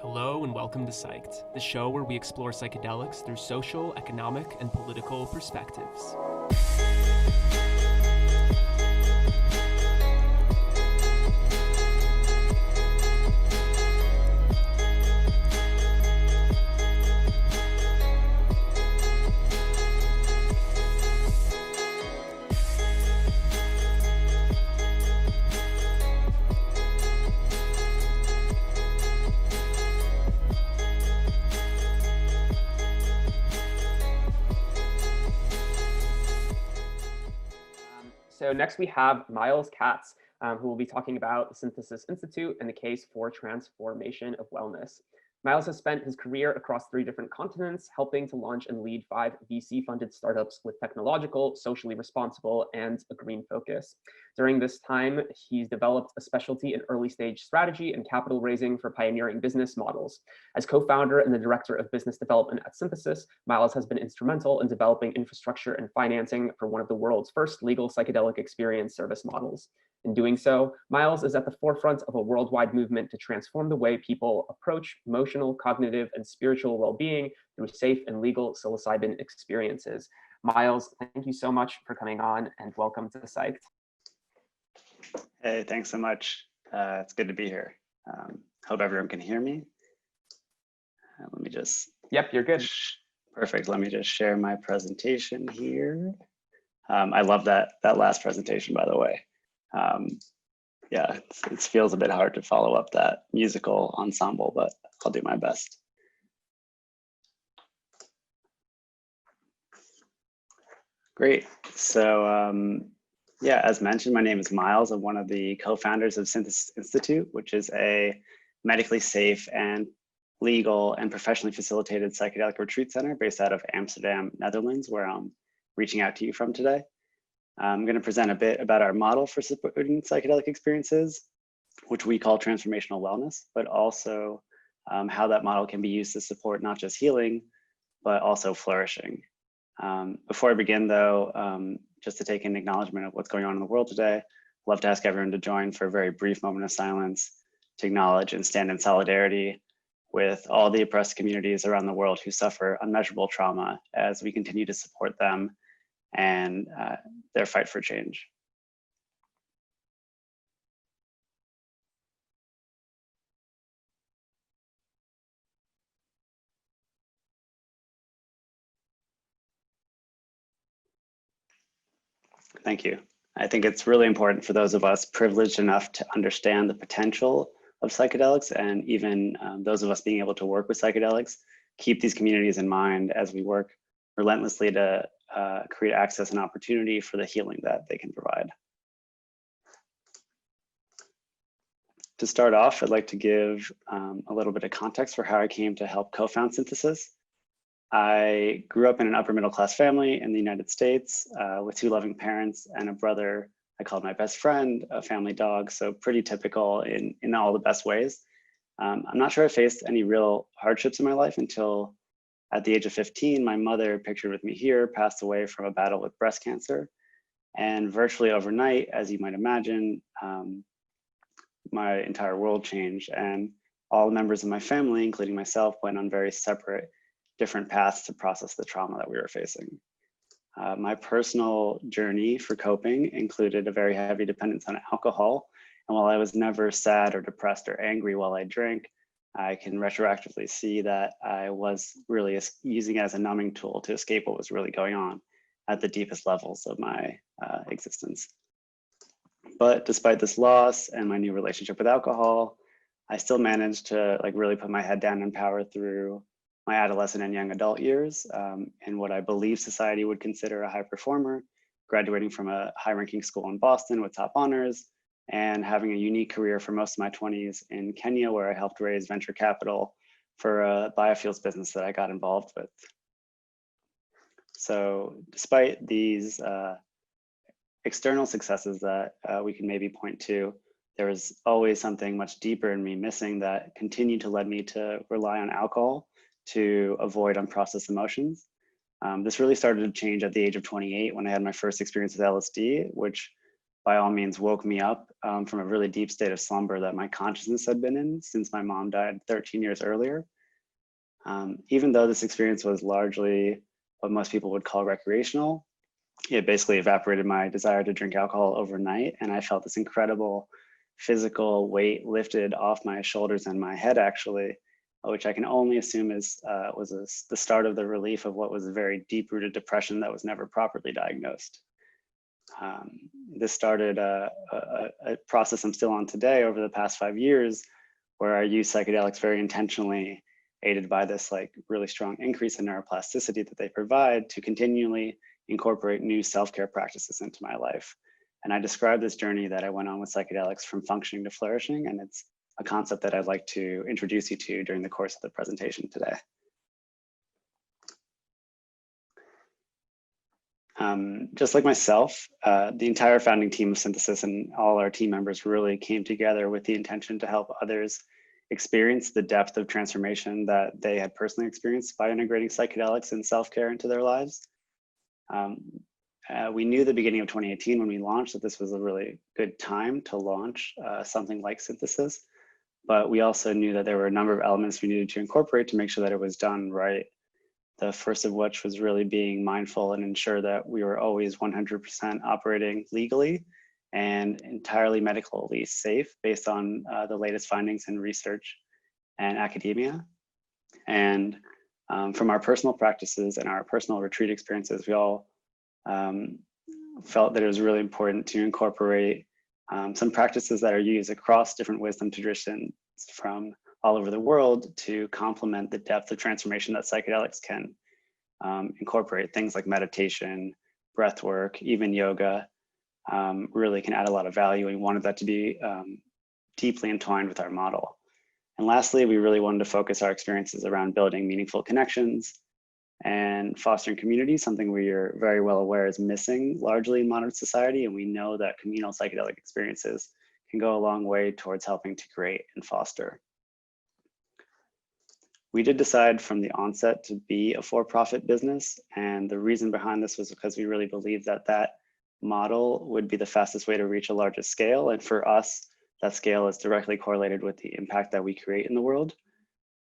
Hello and welcome to Psyched, the show where we explore psychedelics through social, economic, and political perspectives. So next we have Myles Katz, who will be talking about the Synthesis Institute and the case for transformation of wellness. Myles has spent his career across 3 different continents, helping to launch and lead 5 VC-funded startups with technological, socially responsible, and a green focus. During this time, he's developed a specialty in early-stage strategy and capital raising for pioneering business models. As co-founder and the director of business development at Synthesis, Myles has been instrumental in developing infrastructure and financing for one of the world's first legal psychedelic experience service models. In doing so, Myles is at the forefront of a worldwide movement to transform the way people approach emotional, cognitive, and spiritual well-being through safe and legal psilocybin experiences. Myles, thank you so much for coming on and welcome to Psyched. Hey, thanks so much. It's good to be here. Hope everyone can hear me. Let me just... Yep, you're good. Perfect. Let me just share my presentation here. I love that last presentation, by the way. Yeah, it feels a bit hard to follow up that musical ensemble, but I'll do my best. Great. So yeah, as mentioned, my name is Myles. I'm one of the co-founders of Synthesis Institute, which is a medically safe and legal and professionally facilitated psychedelic retreat center based out of Amsterdam, Netherlands, where I'm reaching out to you from today. I'm going to present a bit about our model for supporting psychedelic experiences, which we call transformational wellness, but also how that model can be used to support not just healing, but also flourishing. Before I begin, though, just to take an acknowledgement of what's going on in the world today, I'd love to ask everyone to join for a very brief moment of silence to acknowledge and stand in solidarity with all the oppressed communities around the world who suffer unmeasurable trauma as we continue to support them and their fight for change. Thank you. I think it's really important for those of us privileged enough to understand the potential of psychedelics, and even those of us being able to work with psychedelics, keep these communities in mind as we work relentlessly to create access and opportunity for the healing that they can provide. To start off, I'd like to give a little bit of context for how I came to help co-found Synthesis. I grew up in an upper middle class family in the United States with 2 loving parents and a brother I called my best friend, a family dog, so pretty typical in all the best ways. I'm not sure I faced any real hardships in my life until at the age of 15, my mother, pictured with me here, passed away from a battle with breast cancer. And virtually overnight, as you might imagine, my entire world changed, and all members of my family, including myself, went on very separate, different paths to process the trauma that we were facing. My personal journey for coping included a very heavy dependence on alcohol. And while I was never sad or depressed or angry while I drank, I can retroactively see that I was really using it as a numbing tool to escape what was really going on at the deepest levels of my existence. But despite this loss and my new relationship with alcohol, I still managed to really put my head down and power through my adolescent and young adult years in what I believe society would consider a high performer, graduating from a high-ranking school in Boston with top honors, and having a unique career for most of my 20s in Kenya, where I helped raise venture capital for a biofuels business that I got involved with. So despite these external successes that we can maybe point to, there was always something much deeper in me missing that continued to lead me to rely on alcohol to avoid unprocessed emotions. This really started to change at the age of 28 when I had my first experience with LSD, which by all means woke me up from a really deep state of slumber that my consciousness had been in since my mom died 13 years earlier. Even though this experience was largely what most people would call recreational, it basically evaporated my desire to drink alcohol overnight. And I felt this incredible physical weight lifted off my shoulders and my head, actually, which I can only assume was the start of the relief of what was a very deep-rooted depression that was never properly diagnosed. This started a process I'm still on today over the past 5 years, where I use psychedelics very intentionally, aided by this like really strong increase in neuroplasticity that they provide, to continually incorporate new self-care practices into my life. And I describe this journey that I went on with psychedelics from functioning to flourishing, and it's a concept that I'd like to introduce you to during the course of the presentation today. Just like myself, the entire founding team of Synthesis and all our team members really came together with the intention to help others experience the depth of transformation that they had personally experienced by integrating psychedelics and self-care into their lives. We knew the beginning of 2018 when we launched that this was a really good time to launch something like Synthesis, but we also knew that there were a number of elements we needed to incorporate to make sure that it was done right. The first of which was really being mindful and ensure that we were always 100% operating legally and entirely medically safe based on the latest findings in research and academia. And from our personal practices and our personal retreat experiences, we all felt that it was really important to incorporate some practices that are used across different wisdom traditions from all over the world to complement the depth of transformation that psychedelics can incorporate. Things like meditation, breath work, even yoga really can add a lot of value. We wanted that to be deeply entwined with our model. And lastly, we really wanted to focus our experiences around building meaningful connections and fostering community, something we are very well aware is missing largely in modern society. And we know that communal psychedelic experiences can go a long way towards helping to create and foster. We did decide from the onset to be a for-profit business. And the reason behind this was because we really believed that that model would be the fastest way to reach a larger scale. And for us, that scale is directly correlated with the impact that we create in the world.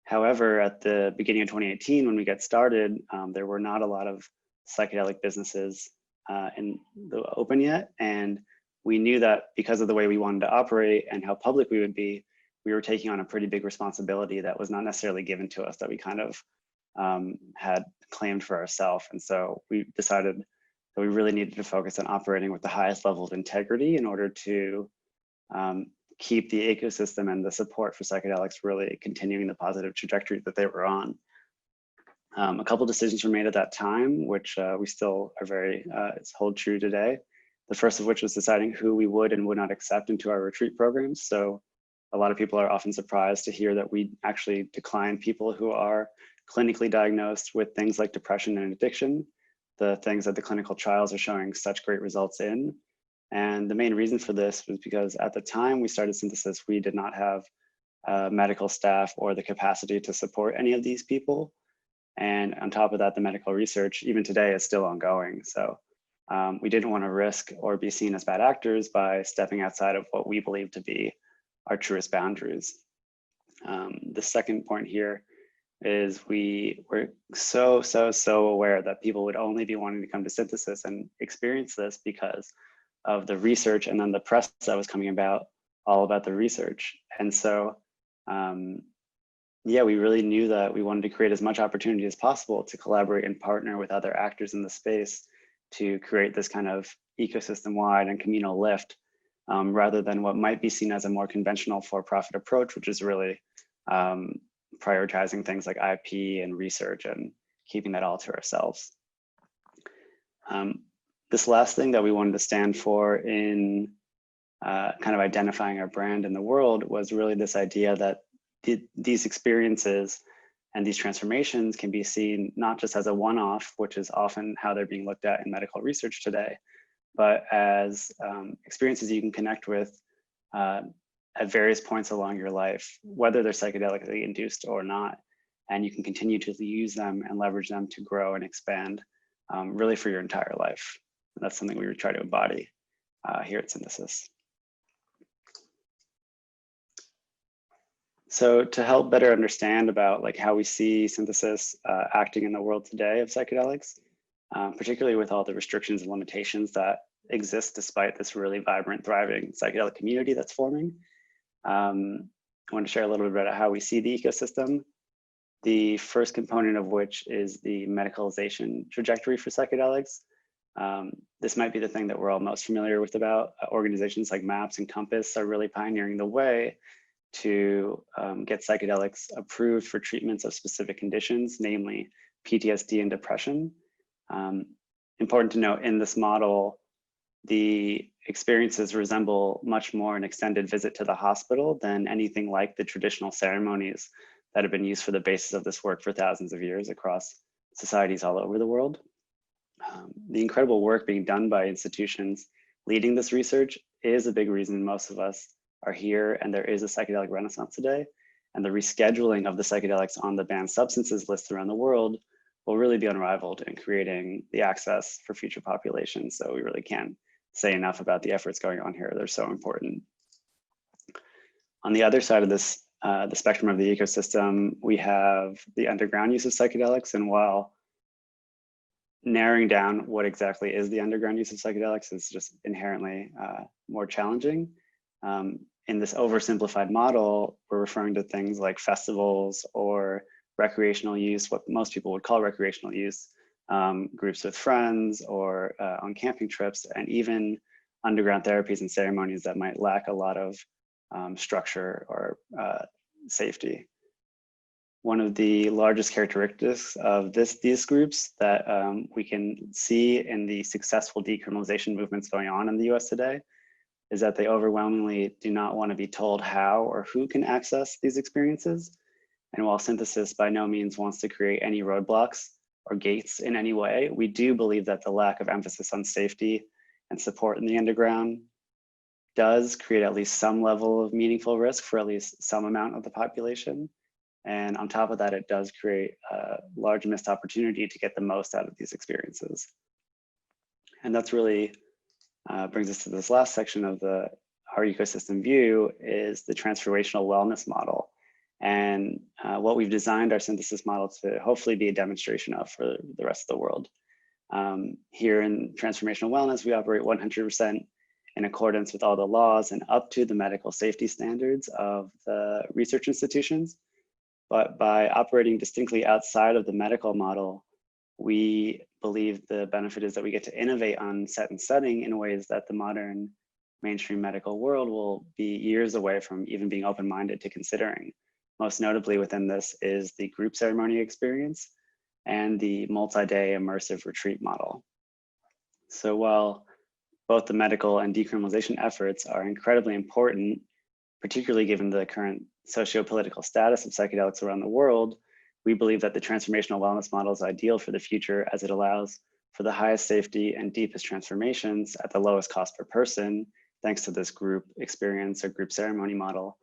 However, at the beginning of 2018, when we got started, there were not a lot of psychedelic businesses in the open yet. And we knew that because of the way we wanted to operate and how public we would be, we were taking on a pretty big responsibility that was not necessarily given to us, that we kind of had claimed for ourselves. And so we decided that we really needed to focus on operating with the highest level of integrity in order to keep the ecosystem and the support for psychedelics really continuing the positive trajectory that they were on. A couple decisions were made at that time, which we still are very hold true today. The first of which was deciding who we would and would not accept into our retreat programs. So a lot of people are often surprised to hear that we actually decline people who are clinically diagnosed with things like depression and addiction, the things that the clinical trials are showing such great results in. And the main reason for this was because at the time we started Synthesis, we did not have medical staff or the capacity to support any of these people. And on top of that, the medical research, even today, is still ongoing. So we didn't want to risk or be seen as bad actors by stepping outside of what we believe to be our truest boundaries. The second point here is we were so aware that people would only be wanting to come to Synthesis and experience this because of the research and then the press that was coming about all about the research. And so, yeah, we really knew that we wanted to create as much opportunity as possible to collaborate and partner with other actors in the space to create this kind of ecosystem-wide and communal lift, rather than what might be seen as a more conventional for-profit approach, which is really prioritizing things like IP and research and keeping that all to ourselves. This last thing that we wanted to stand for in kind of identifying our brand in the world was really this idea that these experiences and these transformations can be seen not just as a one-off, which is often how they're being looked at in medical research today, but as experiences you can connect with at various points along your life, whether they're psychedelically induced or not, and you can continue to use them and leverage them to grow and expand really for your entire life. And that's something we would try to embody. here at Synthesis. So to help better understand about like how we see Synthesis acting in the world today of psychedelics, particularly with all the restrictions and limitations that exist despite this really vibrant, thriving psychedelic community that's forming, I want to share a little bit about how we see the ecosystem. The first component of which is the medicalization trajectory for psychedelics. This might be the thing that we're all most familiar with about. Organizations like MAPS and Compass are really pioneering the way to get psychedelics approved for treatments of specific conditions, namely PTSD and depression. Important to note, in this model, the experiences resemble much more an extended visit to the hospital than anything like the traditional ceremonies that have been used for the basis of this work for thousands of years across societies all over the world. The incredible work being done by institutions leading this research is a big reason most of us are here, and there is a psychedelic renaissance today. And the rescheduling of the psychedelics on the banned substances list around the world will really be unrivaled in creating the access for future populations. So we really can't say enough about the efforts going on here. They're so important. On the other side of this, the spectrum of the ecosystem, we have the underground use of psychedelics. And while narrowing down what exactly is the underground use of psychedelics is just inherently more challenging, in this oversimplified model, we're referring to things like festivals or recreational use, what most people would call recreational use, groups with friends or on camping trips, and even underground therapies and ceremonies that might lack a lot of structure or safety. One of the largest characteristics of these groups that we can see in the successful decriminalization movements going on in the US today is that they overwhelmingly do not want to be told how or who can access these experiences. And while Synthesis by no means wants to create any roadblocks or gates in any way, we do believe that the lack of emphasis on safety and support in the underground does create at least some level of meaningful risk for at least some amount of the population. And on top of that, it does create a large missed opportunity to get the most out of these experiences. And that's really brings us to this last section of our ecosystem view, is the transformational wellness model. And what we've designed our Synthesis model to hopefully be a demonstration of for the rest of the world. Here in transformational wellness, we operate 100% in accordance with all the laws and up to the medical safety standards of the research institutions. But by operating distinctly outside of the medical model, we believe the benefit is that we get to innovate on set and setting in ways that the modern mainstream medical world will be years away from even being open-minded to considering. Most notably within this is the group ceremony experience and the multi-day immersive retreat model. So while both the medical and decriminalization efforts are incredibly important, particularly given the current socio-political status of psychedelics around the world, we believe that the transformational wellness model is ideal for the future, as it allows for the highest safety and deepest transformations at the lowest cost per person, thanks to this group experience or group ceremony model,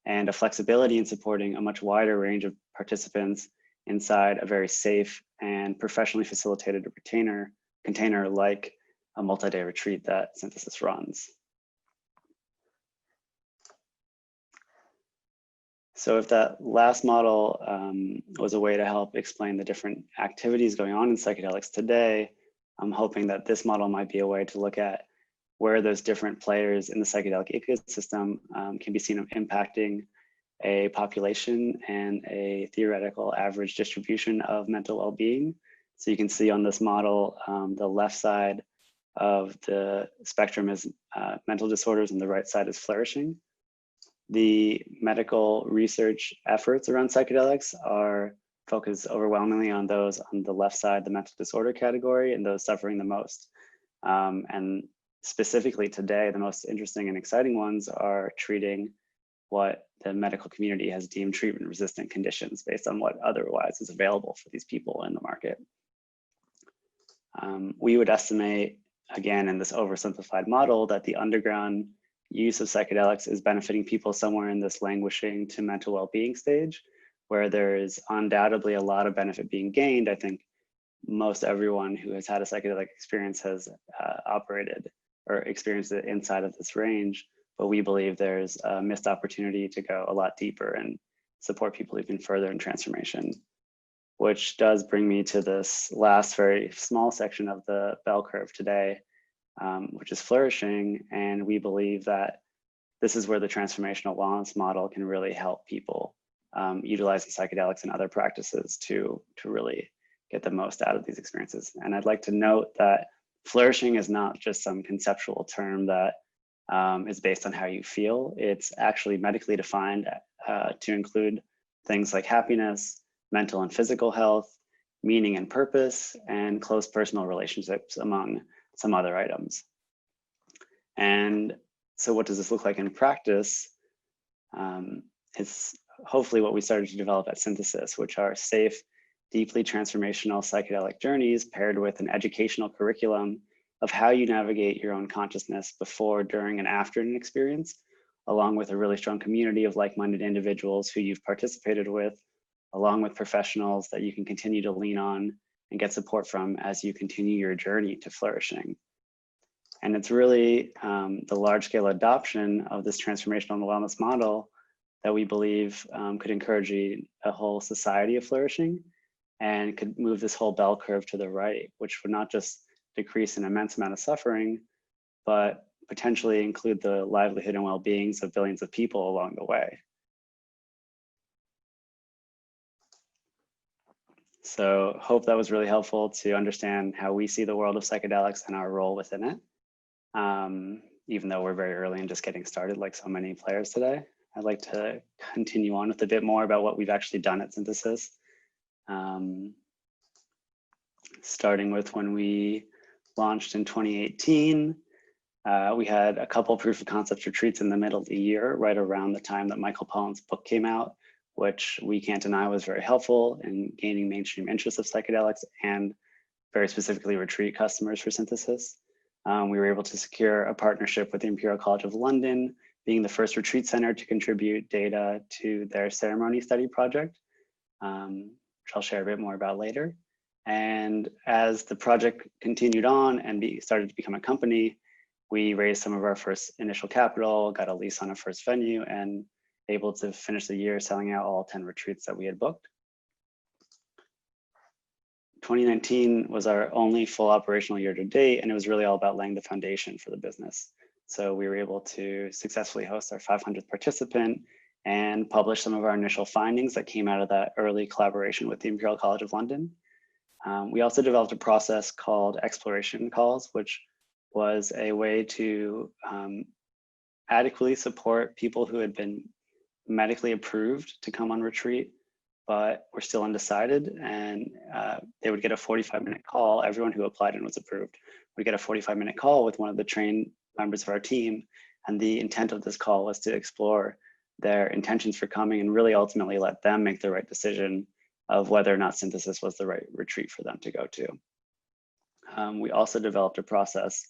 and a flexibility in supporting a much wider range of participants inside a very safe and professionally facilitated container like a multi-day retreat that Synthesis runs. So if that last model was a way to help explain the different activities going on in psychedelics today, I'm hoping that this model might be a way to look at where those different players in the psychedelic ecosystem can be seen impacting a population and a theoretical average distribution of mental well-being. So you can see on this model, the left side of the spectrum is mental disorders and the right side is flourishing. The medical research efforts around psychedelics are focused overwhelmingly on those on the left side, the mental disorder category, and those suffering the most. And specifically today, the most interesting and exciting ones are treating what the medical community has deemed treatment-resistant conditions based on what otherwise is available for these people in the market. We would estimate, again, in this oversimplified model, that the underground use of psychedelics is benefiting people somewhere in this languishing to mental well-being stage, where there is undoubtedly a lot of benefit being gained. I think most everyone who has had a psychedelic experience has operated or experience it inside of this range, but we believe there's a missed opportunity to go a lot deeper and support people even further in transformation, which does bring me to this last very small section of the bell curve today, which is flourishing. And we believe that this is where the transformational wellness model can really help people utilizing psychedelics and other practices to really get the most out of these experiences. And I'd like to note that flourishing is not just some conceptual term that is based on how you feel. It's actually medically defined to include things like happiness, mental and physical health, meaning and purpose, and close personal relationships, among some other items. And so what does this look like in practice? It's hopefully what we started to develop at Synthesis, which are safe, deeply transformational psychedelic journeys paired with an educational curriculum of how you navigate your own consciousness before, during, and after an experience, along with a really strong community of like-minded individuals who you've participated with, along with professionals that you can continue to lean on and get support from as you continue your journey to flourishing. And it's really the large-scale adoption of this transformational wellness model that we believe could encourage a whole society of flourishing and could move this whole bell curve to the right, which would not just decrease an immense amount of suffering, but potentially include the livelihood and well-beings of billions of people along the way. So hope that was really helpful to understand how we see the world of psychedelics and our role within it. Even though we're very early and just getting started, like so many players today, I'd like to continue on with a bit more about what we've actually done at Synthesis. Starting with when we launched in 2018, we had a couple proof of concept retreats in the middle of the year, right around the time that Michael Pollan's book came out, which we can't deny was very helpful in gaining mainstream interest of psychedelics and very specifically retreat customers for Synthesis. We were able to secure a partnership with the Imperial College of London, being the first retreat center to contribute data to their ceremony study project, which I'll share a bit more about later. And as the project continued on and started to become a company, we raised some of our first initial capital, got a lease on a first venue, and able to finish the year selling out all 10 retreats that we had booked. 2019 was our only full operational year to date, and it was really all about laying the foundation for the business. So we were able to successfully host our 500th participant and publish some of our initial findings that came out of that early collaboration with the Imperial College of London. We also developed a process called exploration calls, which was a way to adequately support people who had been medically approved to come on retreat, but were still undecided, and they would get a 45-minute call. Everyone who applied and was approved would get a 45-minute call with one of the trained members of our team, and the intent of this call was to explore their intentions for coming and really ultimately let them make the right decision of whether or not Synthesis was the right retreat for them to go to. We also developed a process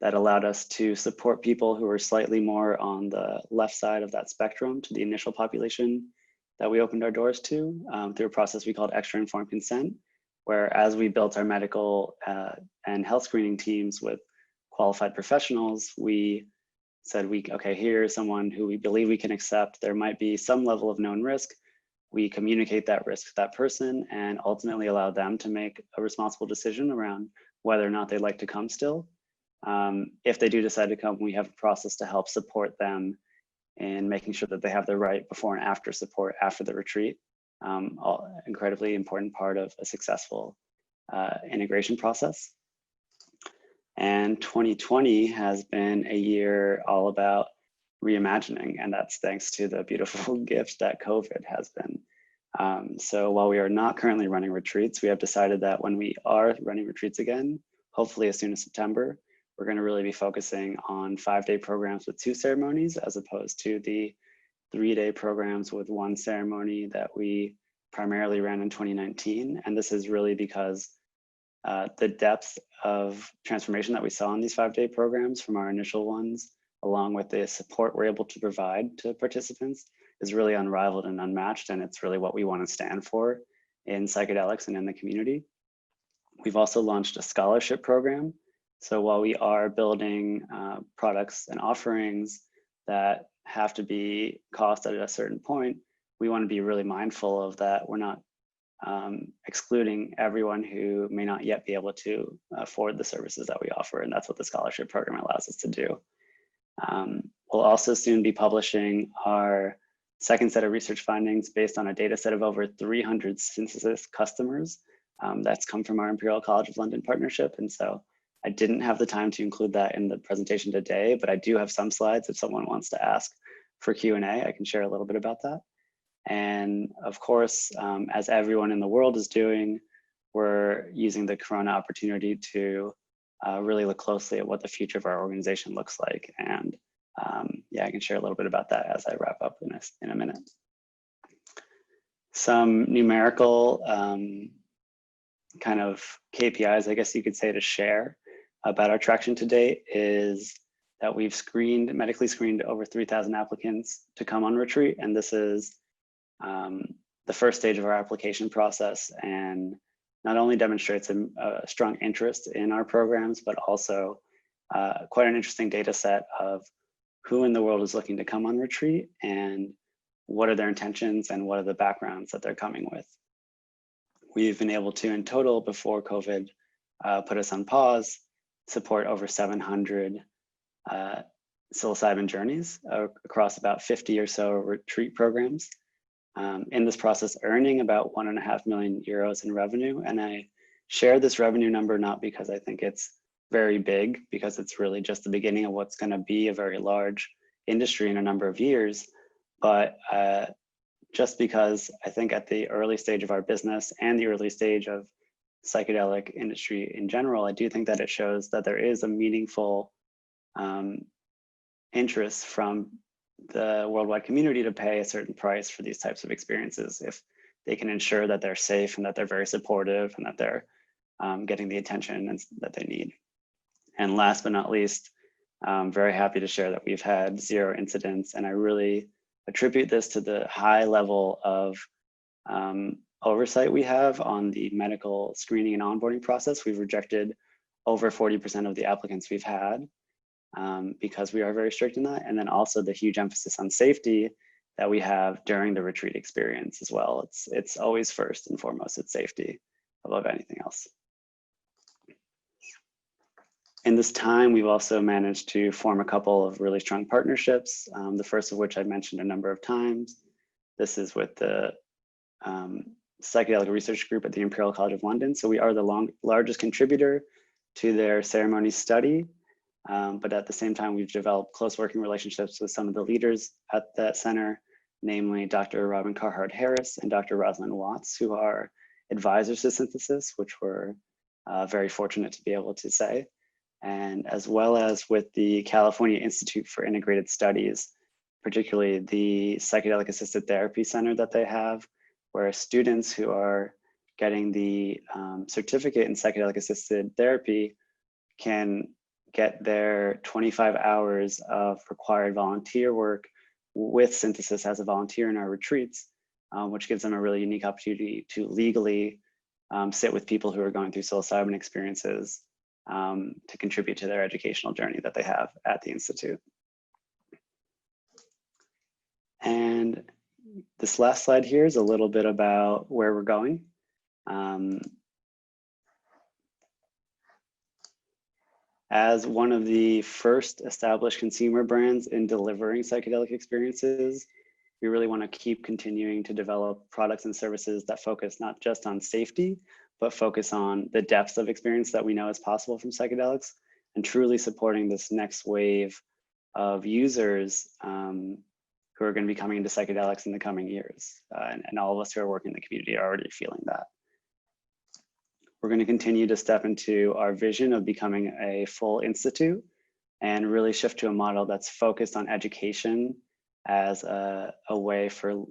that allowed us to support people who were slightly more on the left side of that spectrum to the initial population that we opened our doors to through a process we called extra informed consent, where as we built our medical and health screening teams with qualified professionals, we said, okay, here's someone who we believe we can accept. There might be some level of known risk. We communicate that risk to that person and ultimately allow them to make a responsible decision around whether or not they'd like to come still. If they do decide to come, we have a process to help support them in making sure that they have the right before and after support after the retreat. Incredibly important part of a successful integration process. And 2020 has been a year all about reimagining, and that's thanks to the beautiful gift that COVID has been. So while we are not currently running retreats, we have decided that when we are running retreats again, hopefully as soon as September, we're going to really be focusing on 5-day programs with 2 ceremonies as opposed to the 3-day programs with 1 ceremony that we primarily ran in 2019. And this is really because the depth of transformation that we saw in these 5-day programs from our initial ones, along with the support we're able to provide to participants, is really unrivaled and unmatched. And it's really what we want to stand for in psychedelics and in the community. We've also launched a scholarship program. So while we are building products and offerings that have to be cost at a certain point, we want to be really mindful of that. We're not excluding everyone who may not yet be able to afford the services that we offer, and that's what the scholarship program allows us to do. We'll also soon be publishing our second set of research findings based on a data set of over 300 synthesis customers that's come from our Imperial College of London partnership. And so I didn't have the time to include that in the presentation today, but I do have some slides if someone wants to ask for Q&A, I can share a little bit about that. And of course, as everyone in the world is doing, we're using the Corona opportunity to really look closely at what the future of our organization looks like. And yeah, I can share a little bit about that as I wrap up in a minute. Some numerical kind of KPIs, I guess you could say, to share about our traction to date is that we've medically screened over 3,000 applicants to come on retreat. And this is the first stage of our application process, and not only demonstrates a strong interest in our programs, but also quite an interesting data set of who in the world is looking to come on retreat and what are their intentions and what are the backgrounds that they're coming with. We've been able to, in total, before COVID put us on pause, support over 700 psilocybin journeys across about 50 or so retreat programs. In this process, earning about 1.5 million euros in revenue. And I share this revenue number not because I think it's very big, because it's really just the beginning of what's going to be a very large industry in a number of years, but just because I think at the early stage of our business and the early stage of psychedelic industry in general, I do think that it shows that there is a meaningful interest from the worldwide community to pay a certain price for these types of experiences if they can ensure that they're safe and that they're very supportive and that they're getting the attention that they need. And last but not least, I'm very happy to share that we've had 0 incidents, and I really attribute this to the high level of oversight we have on the medical screening and onboarding process. We've rejected over 40% of the applicants we've had because we are very strict in that. And then also the huge emphasis on safety that we have during the retreat experience as well. It's always first and foremost, it's safety above anything else. In this time, we've also managed to form a couple of really strong partnerships, the first of which I mentioned a number of times. This is with the Psychedelic Research Group at the Imperial College of London. So we are the largest contributor to their ceremony study, but at the same time, we've developed close working relationships with some of the leaders at that center, namely Dr. Robin Carhart-Harris and Dr. Rosalind Watts, who are advisors to synthesis, which we're very fortunate to be able to say. And as well as with the California Institute for Integrated Studies, particularly the Psychedelic Assisted Therapy Center that they have, where students who are getting the certificate in psychedelic assisted therapy can get their 25 hours of required volunteer work with synthesis as a volunteer in our retreats, which gives them a really unique opportunity to legally sit with people who are going through psilocybin experiences to contribute to their educational journey that they have at the Institute. And this last slide here is a little bit about where we're going. As one of the first established consumer brands in delivering psychedelic experiences, we really want to keep continuing to develop products and services that focus not just on safety, but focus on the depths of experience that we know is possible from psychedelics, and truly supporting this next wave of users who are going to be coming into psychedelics in the coming years. And all of us who are working in the community are already feeling that. We're going to continue to step into our vision of becoming a full institute and really shift to a model that's focused on education as a way for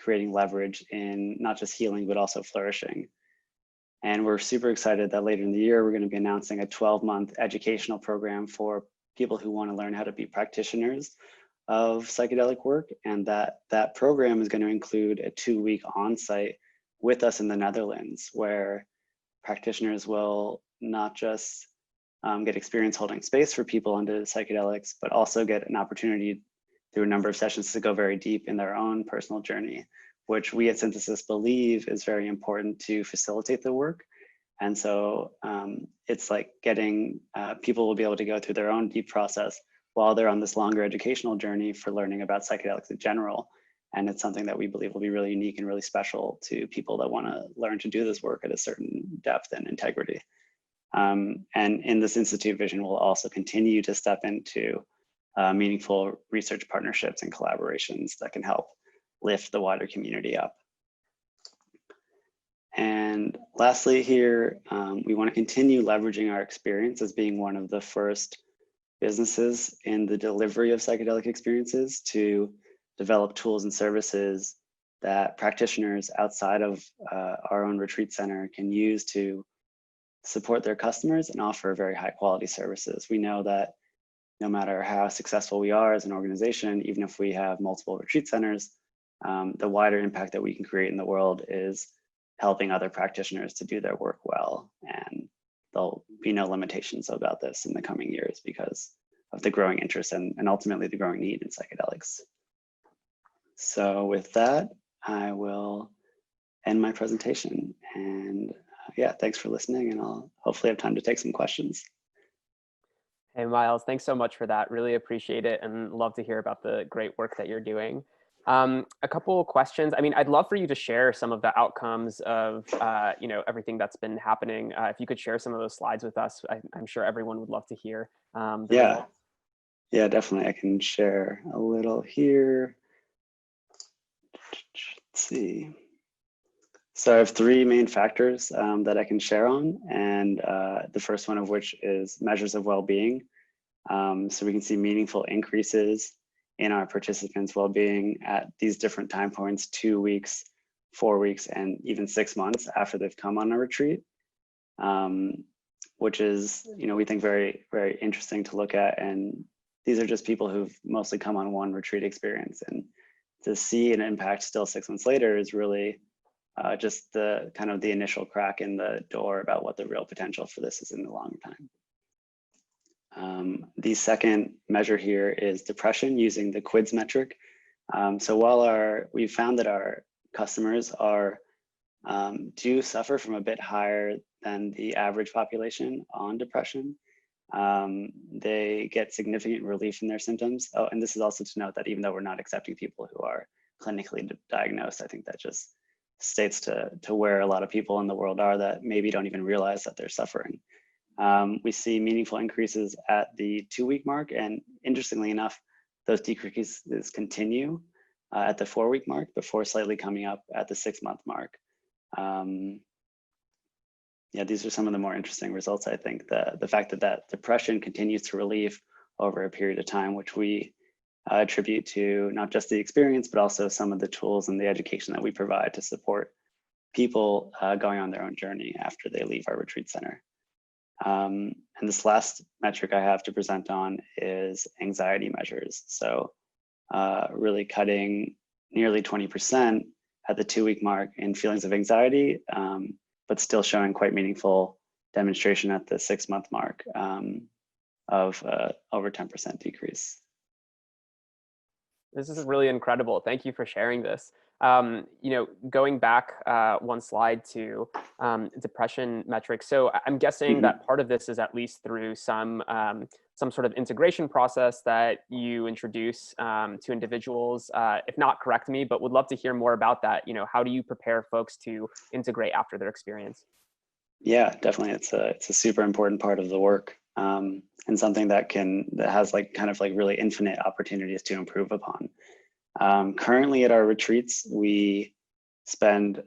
creating leverage in not just healing, but also flourishing. And we're super excited that later in the year, we're going to be announcing a 12-month educational program for people who want to learn how to be practitioners of psychedelic work. And that program is going to include a 2-week on-site with us in the Netherlands, where practitioners will not just get experience holding space for people under psychedelics, but also get an opportunity through a number of sessions to go very deep in their own personal journey, which we at Synthesis believe is very important to facilitate the work. And so it's like getting, people will be able to go through their own deep process while they're on this longer educational journey for learning about psychedelics in general. And it's something that we believe will be really unique and really special to people that want to learn to do this work at a certain depth and integrity. And in this Institute vision, we'll also continue to step into meaningful research partnerships and collaborations that can help lift the wider community up. And lastly here, we want to continue leveraging our experience as being one of the first businesses in the delivery of psychedelic experiences to develop tools and services that practitioners outside of our own retreat center can use to support their customers and offer very high quality services. We know that no matter how successful we are as an organization, even if we have multiple retreat centers, the wider impact that we can create in the world is helping other practitioners to do their work well. And there'll be no limitations about this in the coming years because of the growing interest and ultimately the growing need in psychedelics. So with that, I will end my presentation. And yeah, thanks for listening, and I'll hopefully have time to take some questions. Hey, Myles, thanks so much for that. Really appreciate it and love to hear about the great work that you're doing. A couple of questions. I mean, I'd love for you to share some of the outcomes of, everything that's been happening. If you could share some of those slides with us, I'm sure everyone would love to hear. Yeah, definitely. I can share a little here. Let's see. So I have three main factors that I can share on, and the first one of which is measures of well-being. So we can see meaningful increases in our participants' well-being at these different time points, 2 weeks, 4 weeks, and even 6 months after they've come on a retreat, which is, we think very, very interesting to look at. And these are just people who've mostly come on one retreat experience. And to see an impact still 6 months later is really just the kind of the initial crack in the door about what the real potential for this is in the long time. The second measure here is depression using the QIDS metric. So while we found that our customers do suffer from a bit higher than the average population on depression, they get significant relief in their symptoms. Oh, and this is also to note that even though we're not accepting people who are clinically diagnosed, I think that just states to where a lot of people in the world are that maybe don't even realize that they're suffering. We see meaningful increases at the 2-week mark, and interestingly enough, those decreases continue at the 4-week mark before slightly coming up at the 6-month mark. Yeah, these are some of the more interesting results, I think. The fact that depression continues to relieve over a period of time, which we attribute to not just the experience, but also some of the tools and the education that we provide to support people going on their own journey after they leave our retreat center. And this last metric I have to present on is anxiety measures. So really cutting nearly 20% at the 2-week mark in feelings of anxiety, but still showing quite meaningful demonstration at the 6-month mark of over 10% decrease. This is really incredible. Thank you for sharing this. Going back one slide to depression metrics. So I'm guessing that part of this is at least through some sort of integration process that you introduce to individuals. If not, correct me, but would love to hear more about that. How do you prepare folks to integrate after their experience? Yeah, definitely. It's a super important part of the work, and something that has really infinite opportunities to improve upon. Currently at our retreats, we spend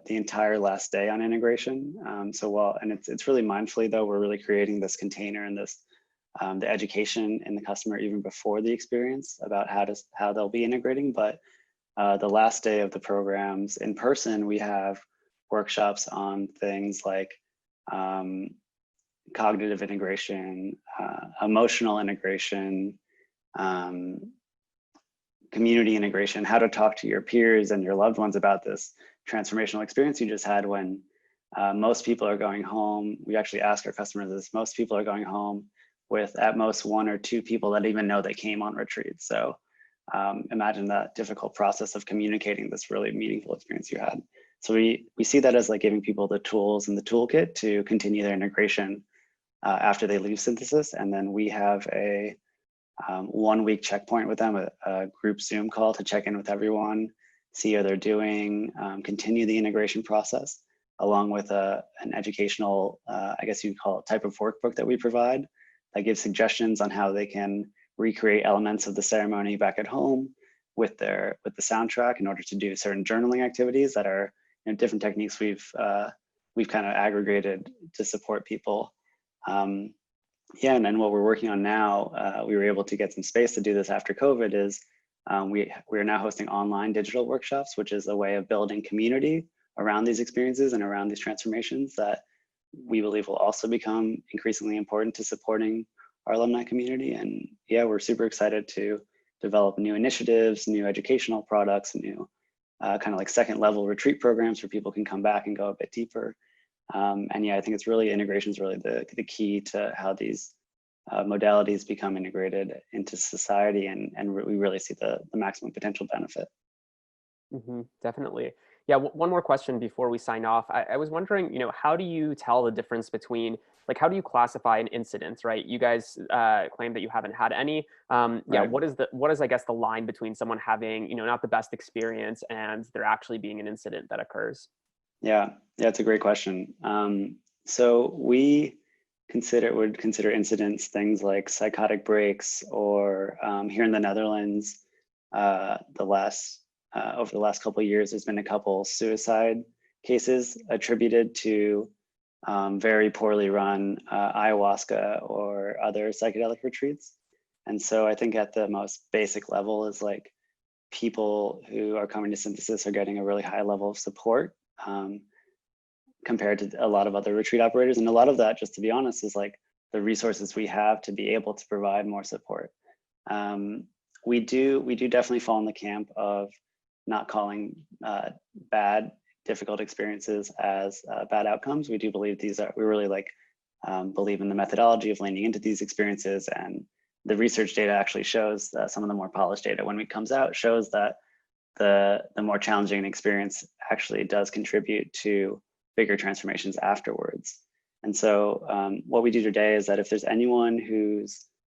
the entire last day on integration. It's really mindfully though, we're really creating this container and this the education in the customer even before the experience about how they'll be integrating. But the last day of the programs in person, we have workshops on things like cognitive integration, emotional integration, community integration, how to talk to your peers and your loved ones about this transformational experience you just had when Most people are going home. We actually ask our customers this. Most people are going home with at most 1 or 2 people that even know they came on retreat. So imagine that difficult process of communicating this really meaningful experience you had. So we see that as like giving people the tools and the toolkit to continue their integration after they leave synthesis. And then we have a 1-week checkpoint with them, a group Zoom call to check in with everyone, see how they're doing, continue the integration process, along with an educational, I guess you'd call it, type of workbook that we provide that gives suggestions on how they can recreate elements of the ceremony back at home with the soundtrack in order to do certain journaling activities that are different techniques we've kind of aggregated to support people. Yeah, and then what we're working on now, we were able to get some space to do this after COVID, is we are now hosting online digital workshops, which is a way of building community around these experiences and around these transformations that we believe will also become increasingly important to supporting our alumni community. And yeah, we're super excited to develop new initiatives, new educational products, new kind of like second level retreat programs where people can come back and go a bit deeper. And yeah, I think it's really, integration is really the key to how these modalities become integrated into society, and we really see the maximum potential benefit. Definitely. Yeah, one more question before we sign off. I was wondering, how do you tell the difference between, like, how do you classify an incident, right? You guys claim that you haven't had any. Yeah, Right. what is, I guess, the line between someone having, not the best experience and there actually being an incident that occurs? Yeah, it's a great question. So we would consider incidents things like psychotic breaks, or here in the Netherlands, over the last couple of years, there's been a couple suicide cases attributed to very poorly run ayahuasca or other psychedelic retreats. And so I think at the most basic level is like people who are coming to synthesis are getting a really high level of support compared to a lot of other retreat operators. And a lot of that, just to be honest, is like the resources we have to be able to provide more support. We do definitely fall in the camp of not calling bad, difficult experiences as bad outcomes. We do believe we really believe in the methodology of leaning into these experiences, and the research data actually shows that some of the more polished data, when it comes out, shows that the more challenging an experience actually does contribute to bigger transformations afterwards. And so what we do today is that if there's anyone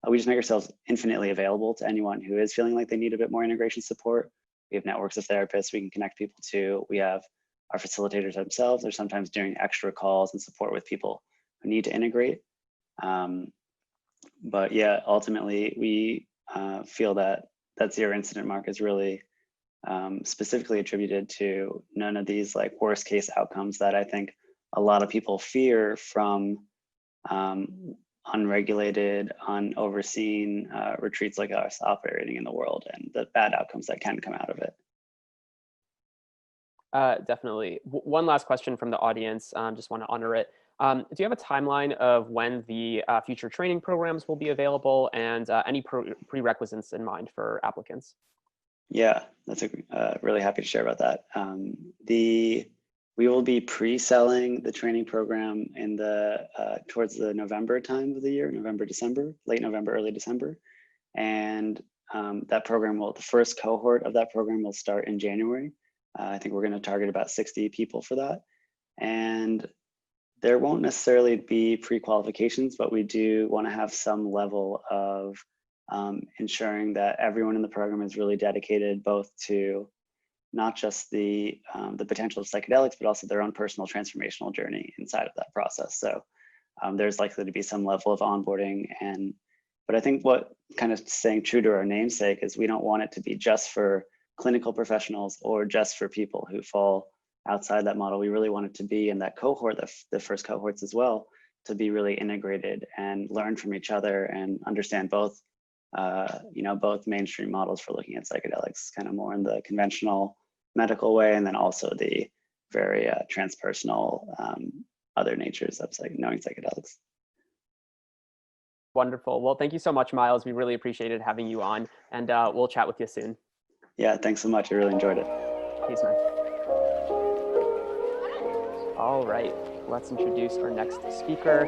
we just make ourselves infinitely available to anyone who is feeling like they need a bit more integration support. We have networks of therapists we can connect people to. We have our facilitators themselves. They're sometimes doing extra calls and support with people who need to integrate. But yeah, ultimately, we feel that zero incident mark is really specifically attributed to none of these like worst case outcomes that I think a lot of people fear from unregulated, unoverseen retreats like us operating in the world, and the bad outcomes that can come out of it. Definitely. One last question from the audience. Just want to honor it. Do you have a timeline of when the future training programs will be available, and any prerequisites in mind for applicants? Yeah, that's really happy to share about that. We will be pre-selling the training program in towards the November time of the year, November, December, late November, early December. And that program the first cohort of that program will start in January. I think we're going to target about 60 people for that. And there won't necessarily be pre-qualifications, but we do want to have some level of ensuring that everyone in the program is really dedicated both to not just the potential of psychedelics, but also their own personal transformational journey inside of that process. So there's likely to be some level of onboarding. But I think what kind of staying true to our namesake is we don't want it to be just for clinical professionals or just for people who fall outside that model. We really want it to be in that cohort, the first cohorts as well, to be really integrated and learn from each other and understand both both mainstream models for looking at psychedelics, kind of more in the conventional medical way, and then also the very transpersonal other natures of knowing psychedelics. Wonderful. Well, thank you so much, Myles. We really appreciated having you on, and we'll chat with you soon. Yeah, thanks so much. I really enjoyed it. Peace, man. All right, let's introduce our next speaker.